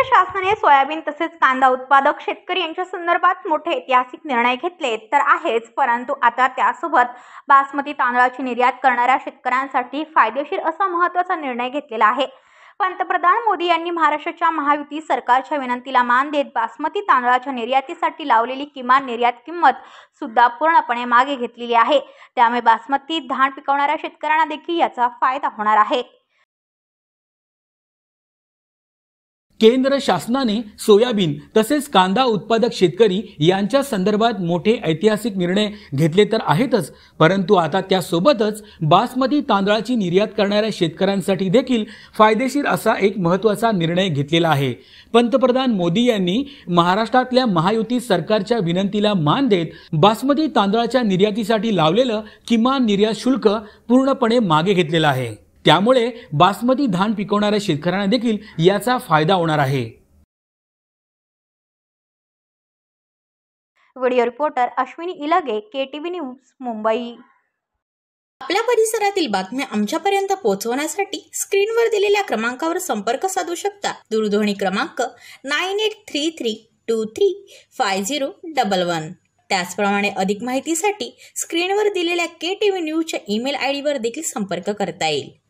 केंद्र शासनाने सोयाबीन तसेच कांदा उत्पादक शेतकरी यांच्या संदर्भात मोठे ऐतिहासिक निर्णय घेतले तर आहेच, परंतु आता त्यासोबत बासमती तांदळाची निर्यात करणाऱ्या शेतकऱ्यांसाठी फायदेशीर असा महत्त्वाचा निर्णय घेतलेला आहे। पंतप्रधान मोदी यांनी महाराष्ट्राच्या महायुती सरकारच्या विनंतीला मान देत बासमती तांदळाच्या निर्यातीसाठी लावलेली किमान निर्यात किंमत सुद्धा पूर्णपणे मागे घेतलेली आहे। त्यामुळे बासमती धान पिकवणाऱ्या शेतकऱ्यांना देखील याचा फायदा होणार आहे। केंद्र शासनाने सोयाबीन तसेच कांदा उत्पादक शेतकरी यांच्या संदर्भात मोठे ऐतिहासिक निर्णय घेतले तर आहेतच, परंतु आता त्यासोबतच बासमती तांदळाची निर्यात करणाऱ्या शेतकऱ्यांसाठी देखील फायदेशीर असा एक महत्त्वाचा निर्णय घेतलेला आहे। पंतप्रधान मोदी यांनी महाराष्ट्रातल्या महायुती सरकारच्या विनंतीला मान देत बासमती तांदळाच्या निर्यातीसाठी लावलेलं किमान निर्यात शुल्क पूर्णपणे मागे घेतलेलं आहे। त्यामुळे बासमती धान पिकवणाऱ्या शेतकऱ्यांना देखील याचा फायदा होणार आहे। Video reporter Ashwini Ilge, KTV news, Mumbai. आपल्या परिसरातील बातम्या आमच्यापर्यंत पोहोचवण्यासाठी स्क्रीनवर दिलेल्या क्रमांकावर संपर्क साधू शकता। दूरध्वनी क्रमांक 9833235011। त्याचप्रमाणे अधिक माहितीसाठी स्क्रीनवर दिलेल्या KTV न्यूजच्या ईमेल ID वर देखील संपर्क करता येईल।